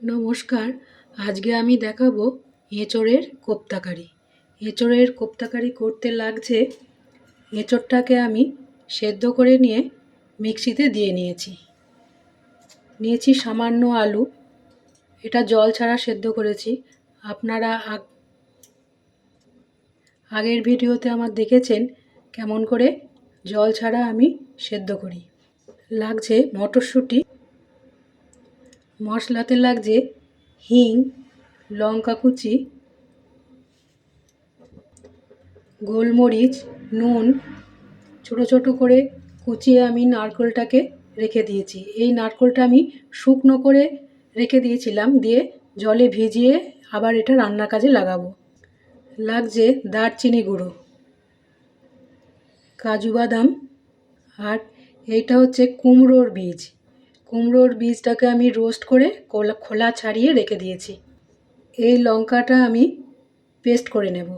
নমস্কার। আজকে আমি দেখাবো এঁচোড়ের কোপ্তাকারি। এঁচোড়ের কোপ্তাকারি করতে লাগছে, এঁচোড়টাকে আমি সেদ্ধ করে নিয়ে মিক্সিতে দিয়ে নিয়েছি সামান্য আলু। এটা জল ছাড়া সেদ্ধ করেছি। আপনারা আগের ভিডিওতে আমার দেখেছেন কেমন করে জল ছাড়া আমি সেদ্ধ করি। লাগছে মটরশুঁটি, মশলাতে লাগছে হিং, লঙ্কা কুচি, গোলমরিচ, নুন। ছোট ছোট করে কুচিয়ে আমি নারকেলটাকে রেখে দিয়েছি। এই নারকেলটা আমি শুকনো করে রেখে দিয়েছিলাম, দিয়ে জলে ভিজিয়ে আবার এটা রান্নার কাজে লাগাবো। লাগছে দারচিনি গুঁড়ো, কাজু বাদাম, আর এইটা হচ্ছে কুমড়োর বীজ। কুমড়োর বীজটাকে আমি রোস্ট করে খোলা ছাড়িয়ে রেখে দিয়েছি। এই লঙ্কাটা আমি পেস্ট করে নেব।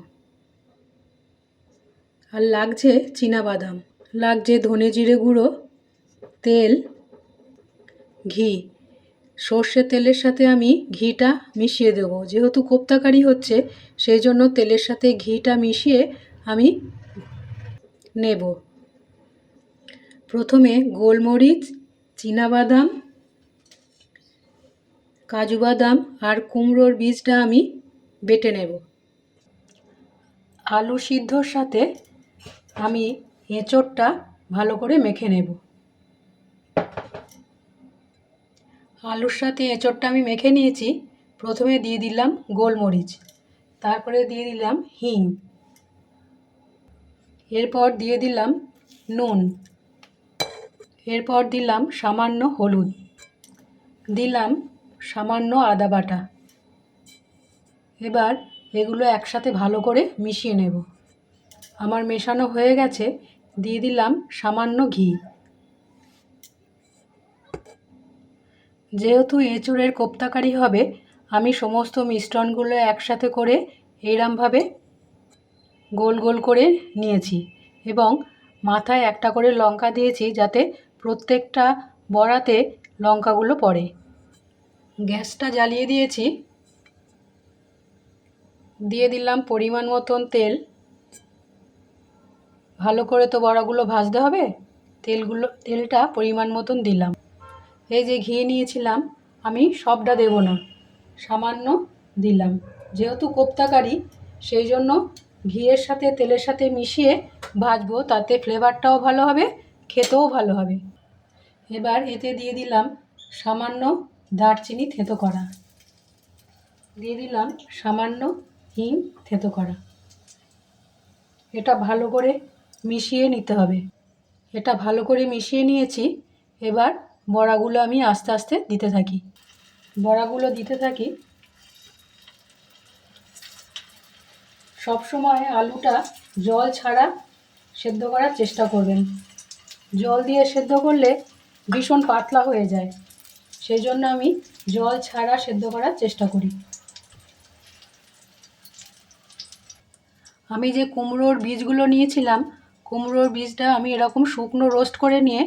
আর লাগছে চীনাবাদাম, লাগছে ধনে জিরে গুঁড়ো, তেল, ঘি। সর্ষের তেলের সাথে আমি ঘিটা মিশিয়ে দেব, যেহেতু কোপ্তাকারি হচ্ছে সেই জন্য তেলের সাথে ঘিটা মিশিয়ে আমি নেব। প্রথমে গোলমরিচ, চীনাবাদাম, কাজু বাদাম আর কুমড়োর বীজটা আমি বেটে নেব। আলু সিদ্ধর সাথে আমি এঁচোড়টা ভালো করে মেখে নেব। আলুর সাথে এঁচোড়টা আমি মেখে নিয়েছি। প্রথমে দিয়ে দিলাম গোলমরিচ, তারপরে দিয়ে দিলাম হিং, এরপর দিয়ে দিলাম নুন, এরপর দিলাম সামান্য হলুদ, দিলাম সামান্য আদা বাটা। এবার এগুলো একসাথে ভালো করে মিশিয়ে নেব। আমার মেশানো হয়ে গেছে, দিয়ে দিলাম সামান্য ঘি। যেহেতু এঁচোড়ের কোপ্তাকারি হবে, আমি সমস্ত মিশ্রণগুলো একসাথে করে এইরমভাবে গোল গোল করে নিয়েছি এবং মাথায় একটা করে লঙ্কা দিয়েছি, যাতে প্রত্যেকটা বড়াতে লঙ্কাগুলো পড়ে। গ্যাসটা জ্বালিয়ে দিয়েছি, দিয়ে দিলাম পরিমাণ মতন তেল। ভালো করে তো বড়াগুলো ভাজতে হবে, তেলটা পরিমাণ মতন দিলাম। এই যে ঘি নিয়েছিলাম, আমি সবটা দেব না, সামান্য দিলাম। যেহেতু কোপ্তাকারি সেই জন্য ঘিয়ের সাথে তেলের সাথে মিশিয়ে ভাজবো, তাতে ফ্লেভারটাও ভালো হবে, খেতেও ভালো হবে। এবার এতে দিয়ে দিলাম সামান্য দারচিনি থেঁতো করা, দিয়ে দিলাম সামান্য হিং থেঁতো করা। এটা ভালো করে মিশিয়ে নিতে হবে। এটা ভালো করে মিশিয়ে নিয়েছি। এবার বড়াগুলো আমি আস্তে আস্তে দিতে থাকি। বড়াগুলো দিতে থাকি। সব সময় আলুটা জল ছাড়া সেদ্ধ করার চেষ্টা করবেন। জল দিয়ে সেদ্ধ করলে ভীষণ পাতলা হয়ে যায়, সেই জন্য আমি জল ছাড়া সেদ্ধ করার চেষ্টা করি। আমি যে কুমড়োর বীজগুলো নিয়েছিলাম, কুমড়োর বীজটা আমি এরকম শুকনো রোস্ট করে নিয়ে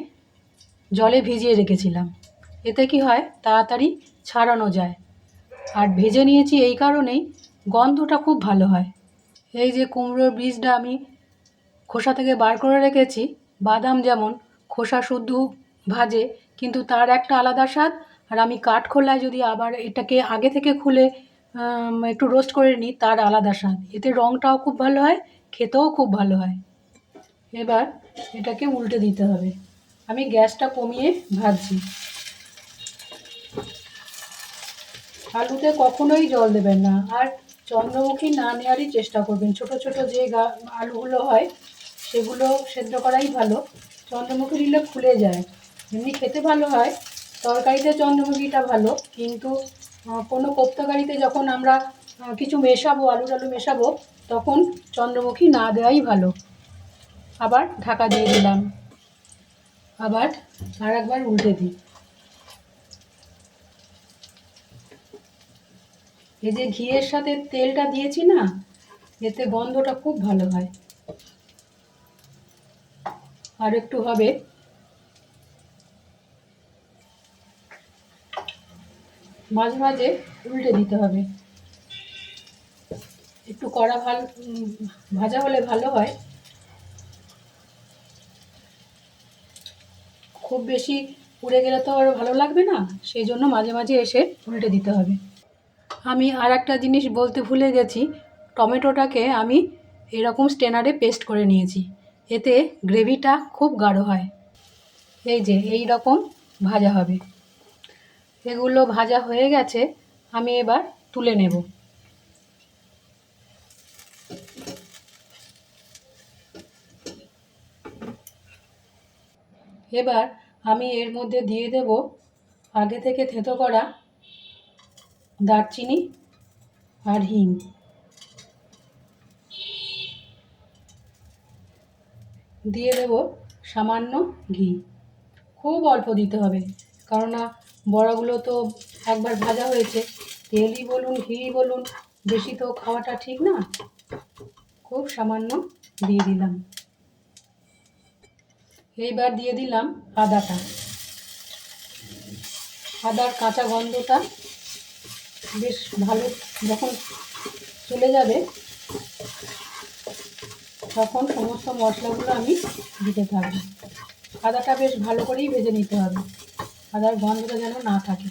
জলে ভিজিয়ে রেখেছিলাম। এতে কি হয়, তাড়াতাড়ি ছাড়ানো যায়। আর ভেজে নিয়েছি এই কারণেই, গন্ধটা খুব ভালো হয়। এই যে কুমড়োর বীজটা আমি খোসা থেকে বার করে রেখেছি। বাদাম যেমন খোসা শুদ্ধ ভাজে, কিন্তু তার একটা আলাদা স্বাদ। আর আমি কাঠখোলায় যদি আবার এটাকে আগে থেকে খুলে একটু রোস্ট করে নিই, তার আলাদা স্বাদ। এতে রঙটাও খুব ভালো হয়, খেতেও খুব ভালো হয়। এবার এটাকে উল্টে দিতে হবে। আমি গ্যাসটা কমিয়ে ভাজছি। আলুতে কখনোই জল দেবেন না, আর চন্দ্রমুখী না নেওয়ারই চেষ্টা করবেন। ছোট ছোট যে আলুগুলো হয় সেগুলো সেদ্ধ করাই ভালো। চন্দ্রমুখী দিলে ফুলে যায়। এমনি খেতে ভালো হয়, তরকারিতে চন্দ্রমুখীটা ভালো, কিন্তু কোনো কোপ্তাকারিতে যখন আমরা কিছু মেশাবো, আলু টালু মেশাবো, তখন চন্দ্রমুখী না দেওয়াই ভালো। আবার ঢাকা দিয়ে দিলাম, আবার আর একবার উল্টে দিই। এই যে ঘিয়ের সাথে তেলটা দিয়েছি না, এতে গন্ধটা খুব ভালো হয়। আর একটু হবে। মাঝে মাঝে উল্টে দিতে হবে। একটু কড়া ভাজা হলে ভালো হয়। খুব বেশি পুড়ে গেলে তো আর ভালো লাগবে না, সেই জন্য মাঝে মাঝে এসে উল্টে দিতে হবে। আমি আর একটা জিনিস বলতে ভুলে গেছি, টমেটোটাকে আমি এরকম স্ট্রেনারে পেস্ট করে নিয়েছি, এতে গ্রেভিটা খুব গাঢ় হয়। এই যে এই রকম ভাজা হবে। এগুলো ভাজা হয়ে গেছে, আমি এবার তুলে নেব। এবার আমি এর মধ্যে দিয়ে দেব আগে থেকে থেঁতো করা দারচিনি আর হিং। দিয়ে দেব সামান্য ঘি। খুব অল্প দিতে হবে, কেননা বড়াগুলো তো একবার ভাজা হয়েছে। তেলই বলুন ঘি বলুন, বেশি তো খাওয়াটা ঠিক না। খুব সামান্য দিয়ে দিলাম। এইবার দিয়ে দিলাম আদাটা। আদার কাঁচা গন্ধটা বেশ ভালো যখন চলে যাবে, তখন সমস্ত মশলাগুলো আমি দিতে থাকবো। আদাটা বেশ ভালো করেই ভেজে নিতে হবে, আদার গন্ধটা যেন না থাকে।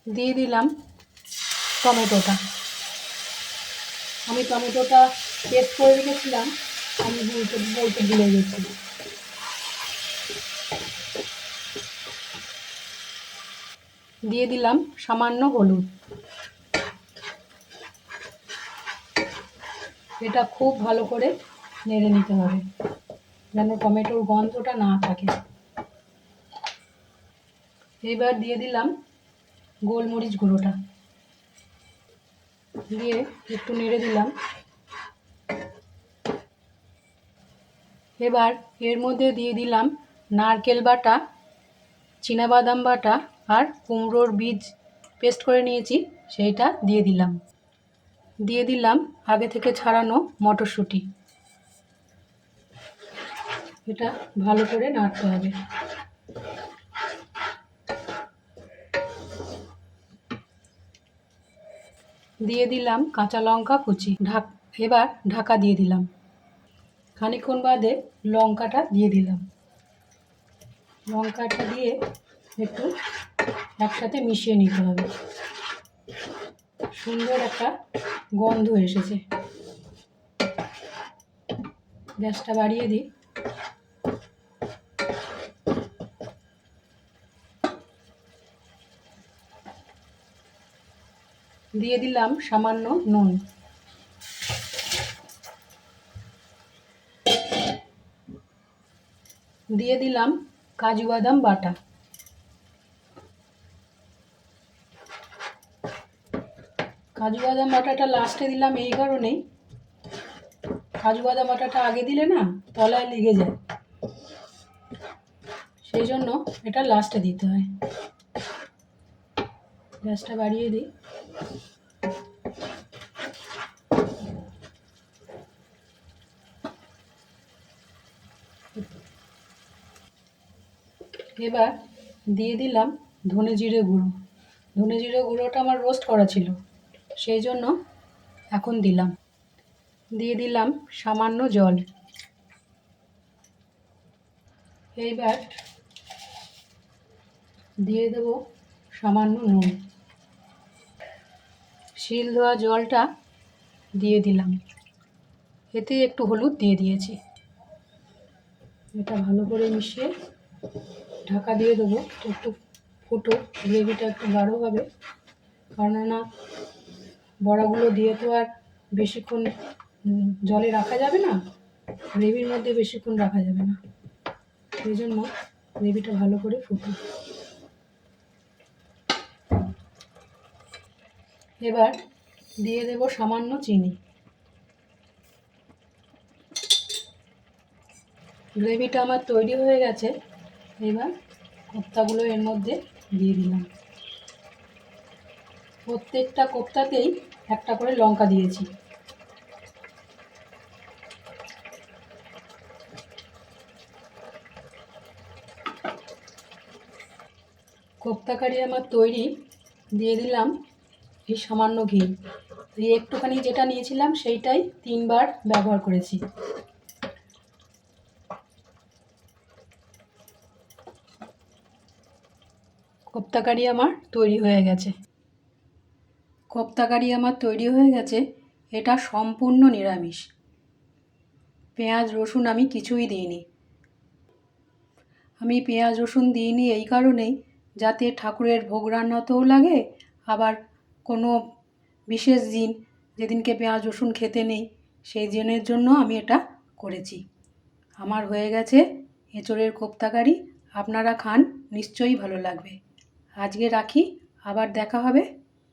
দিয়ে দিলাম টমেটোটা। আমি টমেটোটা পেস্ট করে রেখেছিলাম, আমি বলতে ভুলে গেছি। দিয়ে দিলাম সামান্য হলুদ। এটা খুব ভালো করে নেড়ে নিতে হবে, যেন টমেটোর গন্ধটা না থাকে। এবার দিয়ে দিলাম গোলমরিচ গুঁড়োটা, দিয়ে একটু নেড়ে দিলাম। এবার এর মধ্যে দিয়ে দিলাম নারকেল বাটা, চিনাবাদাম বাটা আর কুমড়োর বীজ পেস্ট করে নিয়েছি, সেইটা দিয়ে দিলাম। দিয়ে দিলাম আগে থেকে ছাড়ানো মটরশুঁটি। এটা ভালো করে নাড়তে হবে। দিয়ে দিলাম কাঁচা লঙ্কা কুচি। এবার ঢাকা দিয়ে দিলাম। খানিকক্ষণ বাদে লঙ্কাটা দিয়ে দিলাম। লঙ্কাটা দিয়ে একটু একসাথে মিশিয়ে নিতে হবে। সুন্দর একটা গন্ধ এসেছে। গ্যাসটা বাড়িয়ে দিই। দিয়ে দিলাম সামান্য নুন। দিয়ে দিলাম কাজু বাদাম বাটা। কাজু বাদাম বাটাটা লাস্টে দিলাম এই কারণেই, কাজু বাদাম বাটাটা আগে দিলে না তলায় লেগে যায়, সেই জন্য এটা লাস্টে দিতে হয়। গ্যাসটা বাড়িয়ে দিই। এবার দিয়ে দিলাম ধনে জিরে গুঁড়ো। ধনে জিরে গুঁড়োটা আমার রোস্ট করা ছিল, সেই জন্য এখন দিলাম। দিয়ে দিলাম সামান্য জল। এইবার দিয়ে দেব সামান্য নুন। শিল ধোয়া জলটা দিয়ে দিলাম, এতে একটু হলুদ দিয়ে দিয়েছি। এটা ভালো করে মিশিয়ে ঢাকা দিয়ে দেবো, একটু ফুটো, গ্রেভিটা একটু গাঢ় হবে। কেননা বড়াগুলো দিয়ে তো আর বেশিক্ষণ জলে রাখা যাবে না, গ্রেভির মধ্যে বেশিক্ষণ রাখা যাবে না, সেই জন্য গ্রেভিটা ভালো করে ফুটো। এবার দিয়ে দেব সামান্য চিনি। গ্রেভিটা আমার তৈরি হয়ে গেছে। এবার কোপ্তাগুলো এর মধ্যে দিয়ে দিলাম। প্রত্যেকটা কোপ্তাতেই একটা করে লঙ্কা দিয়েছি। কোপ্তা কারি আমার তৈরি। দিয়ে দিলাম এই সামান্য ঘি। এই একটুখানি যেটা নিয়েছিলাম সেইটাই 3বার ব্যবহার করেছি। কোপ্তা কারি আমার তৈরি হয়ে গেছে। কোপ্তা কারি আমার তৈরি হয়ে গেছে। এটা সম্পূর্ণ নিরামিষ। পেঁয়াজ রসুন আমি কিছুই দিইনি। আমি পেঁয়াজ রসুন দিইনি এই কারণেই, যাতে ঠাকুরের ভোগ রান্নাতেও লাগে, আবার কোনো বিশেষ দিন যেদিনকে পেঁয়াজ রসুন খেতে নেই সেই দিনের জন্য আমি এটা করেছি। আমার হয়ে গেছে এঁচোড়ের কোপ্তা কারি। আপনারা খান, নিশ্চয়ই ভালো লাগবে। আজকে রাখি, আবার দেখা হবে।